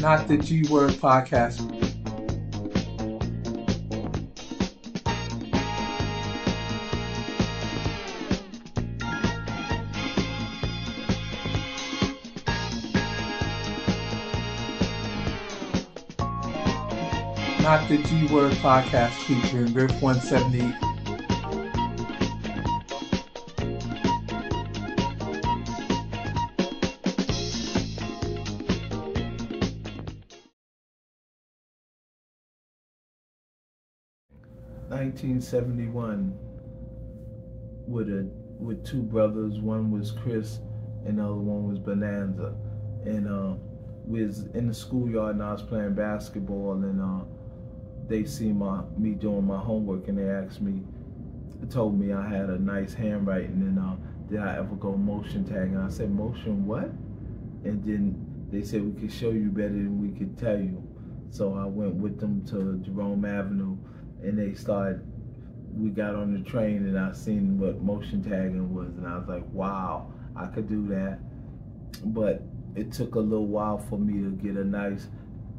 Not the G Word podcast. Not the G Word podcast featuring RIFF 170. (1971) with two brothers. One was Chris and the other one was Bonanza. And we was in the schoolyard and I was playing basketball, and they see me doing my homework, and they told me I had a nice handwriting, and did I ever go motion tagging? And I said, motion what? And then they said, we could show you better than we could tell you. So I went with them to Jerome Avenue, and we got on the train, and I seen what motion tagging was, and I was like, wow, I could do that. But it took a little while for me to get a nice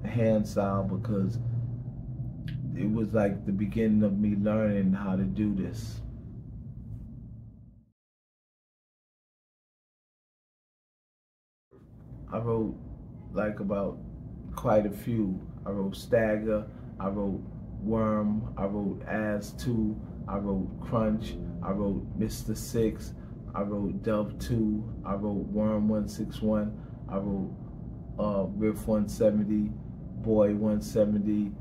hand style, because it was like the beginning of me learning how to do this. I wrote about quite a few. I wrote Stagger, I wrote Worm, I wrote As 2, I wrote Crunch, I wrote Mr. 6, I wrote Dove 2, I wrote Worm 161, I wrote Riff 170, Boy 170.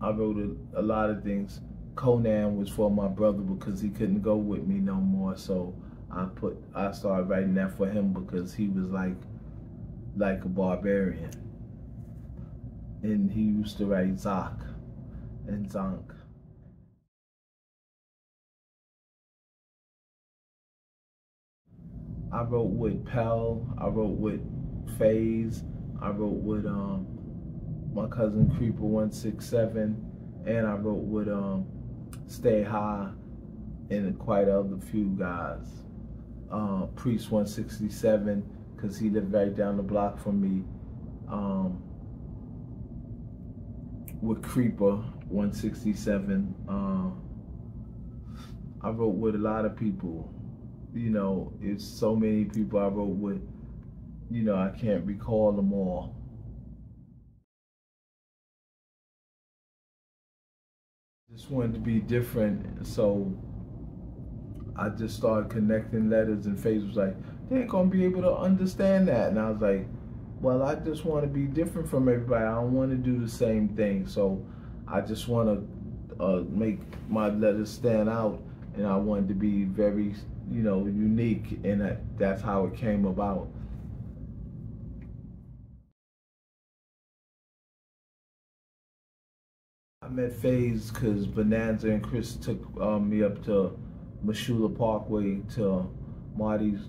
I wrote a lot of things. Conan was for my brother because he couldn't go with me no more, so I started writing that for him because he was like a barbarian. And he used to write Zoc and Zonk. I wrote with Pell, I wrote with FaZe, I wrote with my cousin Creeper 167, and I wrote with Stay High and quite other few guys. Priest 167, because he lived right down the block from me. With Creeper 167, I wrote with a lot of people. It's so many people I wrote with, I can't recall them all. Just wanted to be different, so I just started connecting letters, and FaZe was like, they ain't gonna be able to understand that. And I was like, well, I just want to be different from everybody. I don't want to do the same thing. So I just want to make my letters stand out, and I wanted to be very, unique, and that's how it came about. I met FaZe because Bonanza and Chris took me up to Meshulah Parkway to Marty's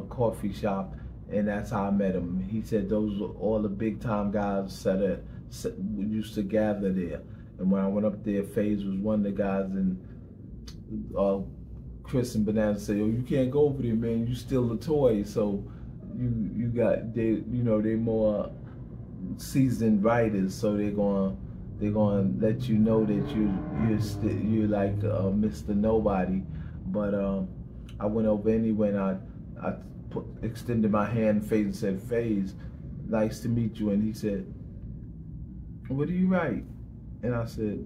coffee shop, and that's how I met him. He said those were all the big time guys that used to gather there. And when I went up there, FaZe was one of the guys, and Chris and Bonanza said, "Oh, you can't go over there, man. You still a toy." So they're more seasoned writers, so they're gonna let you know that you're like Mr. Nobody. But I went over anyway, and I extended my hand to FaZe and said, "FaZe, nice to meet you." And he said, "What do you write?" And I said,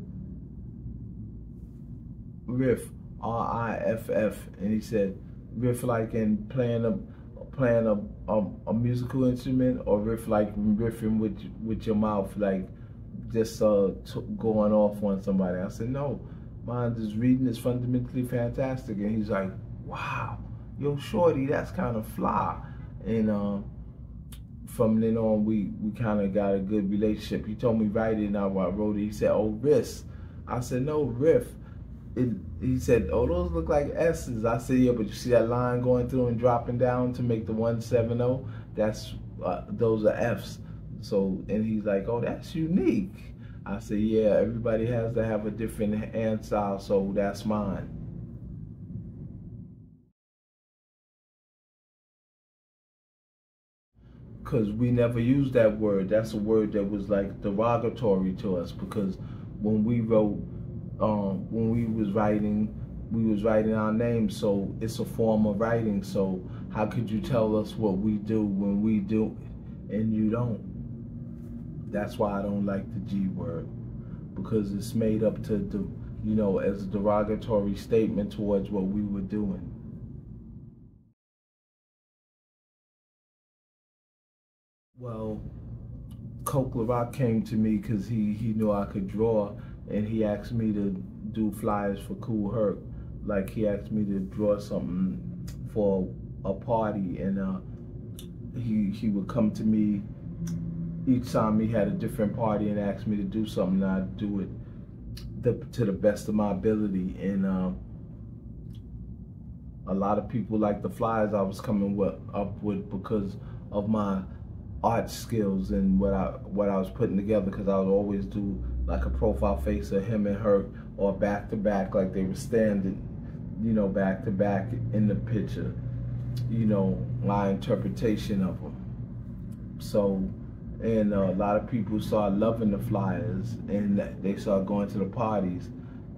"Riff, R-I-F-F." And he said, "Riff like in playing a musical instrument, or riff like riffing with your mouth, like just going off on somebody?" I said, "No, mine is reading is fundamentally fantastic." And he's like, "Wow, yo, shorty, that's kind of fly." And from then on, we kind of got a good relationship. He told me write it, and I wrote it. He said, "Oh, Riff." I said, "No, Riff." He said, "Oh, those look like S's." I said, "Yeah, but you see that line going through and dropping down to make the 170? That's those are F's." So, and he's like, "Oh, that's unique." I said, "Yeah, everybody has to have a different hand style, so that's mine." because we never used that word. That's a word that was like derogatory to us, because when we wrote, when we was writing our names, so it's a form of writing. So how could you tell us what we do when we do and you don't? That's why I don't like the G word, because it's made up to, as a derogatory statement towards what we were doing. Well, Coke LaRock came to me because he knew I could draw, and he asked me to do flyers for Cool Herc. Like, he asked me to draw something for a party, and he would come to me each time he had a different party and asked me to do something, and I'd do it to the best of my ability. And a lot of people liked the flyers I was coming up with because of my art skills and what I was putting together, because I would always do like a profile face of him and her, or back to back, like they were standing, back to back in the picture, my interpretation of them. So, and a lot of people started loving the flyers, and they started going to the parties,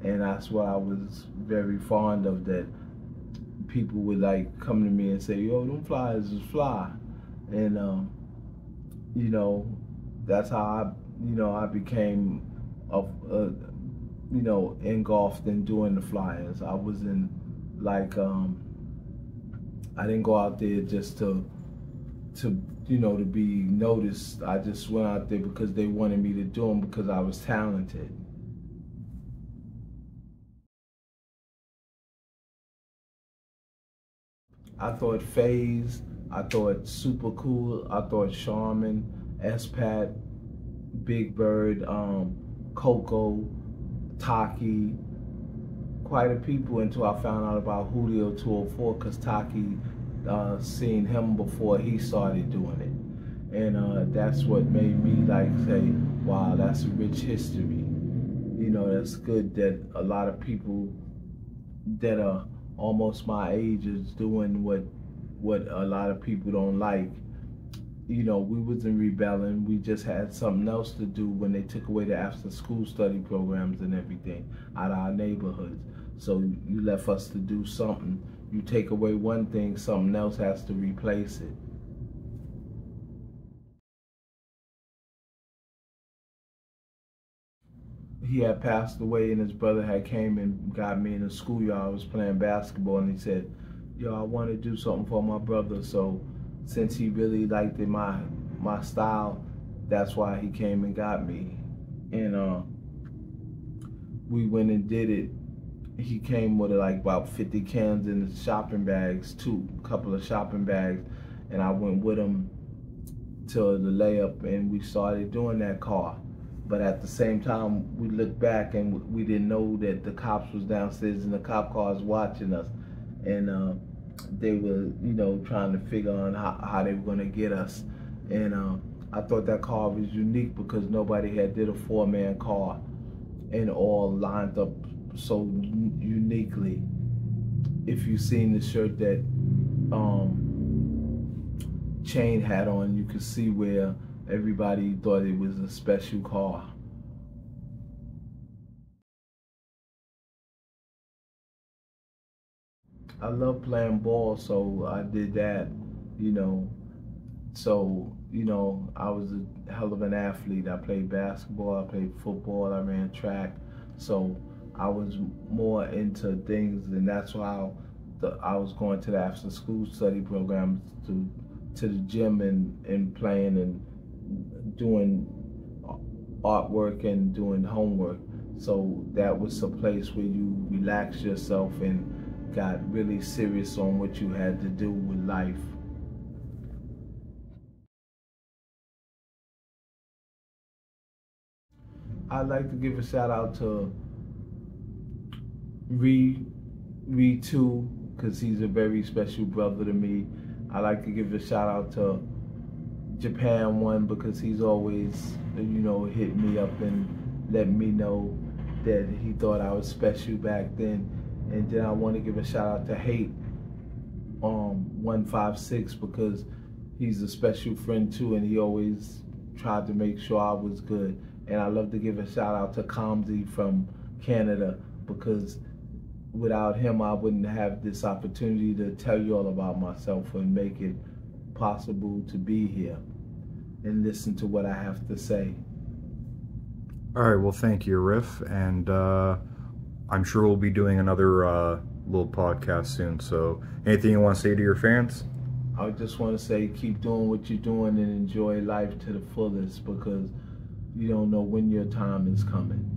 and that's what I was very fond of, that people would like come to me and say, yo, them flyers is fly. And that's how I became engulfed in doing the flyers. I wasn't like, I didn't go out there just to be noticed. I just went out there because they wanted me to do them, because I was talented. I thought Phase, I thought Super Cool, I thought Charmin, S-Pat, Big Bird, Coco, Taki, quite a people, until I found out about Julio 204, because Taki seen him before he started doing it. And that's what made me like say, wow, that's a rich history. That's good that a lot of people that are almost my age is doing what a lot of people don't like. We wasn't rebelling. We just had something else to do when they took away the after school study programs and everything out of our neighborhoods. So you left us to do something. You take away one thing, something else has to replace it. He had passed away, and his brother had came and got me in the schoolyard. I was playing basketball, and he said, yo, I want to do something for my brother. So since he really liked my style, that's why he came and got me. And we went and did it. He came with like about 50 cans in the shopping bags, a couple of shopping bags, and I went with him to the layup, and we started doing that car. But at the same time, we looked back and we didn't know that the cops was downstairs and the cop cars watching us, and they were, trying to figure out how they were gonna get us. And I thought that car was unique because nobody had did a 4-man car and all lined up so uniquely. If you've seen the shirt that Chain had on, you could see where everybody thought it was a special car. I love playing ball, so I did that, So, I was a hell of an athlete. I played basketball, I played football, I ran track. So I was more into things, and that's why I was going to the after school study programs, to the gym and playing and doing artwork and doing homework. So that was a place where you relaxed yourself and got really serious on what you had to do with life. I'd like to give a shout out to Reed too, because he's a very special brother to me. I like to give a shout out to Japan 1, because he's always, hit me up and let me know that he thought I was special back then. And then I want to give a shout out to Hate 156, because he's a special friend too, and he always tried to make sure I was good. And I love to give a shout out to Kamzi from Canada, because without him I wouldn't have this opportunity to tell you all about myself and make it possible to be here and listen to what I have to say. All right, well, thank you, Riff, and I'm sure we'll be doing another little podcast soon. So anything you want to say to your fans? I just want to say keep doing what you're doing and enjoy life to the fullest, because you don't know when your time is coming.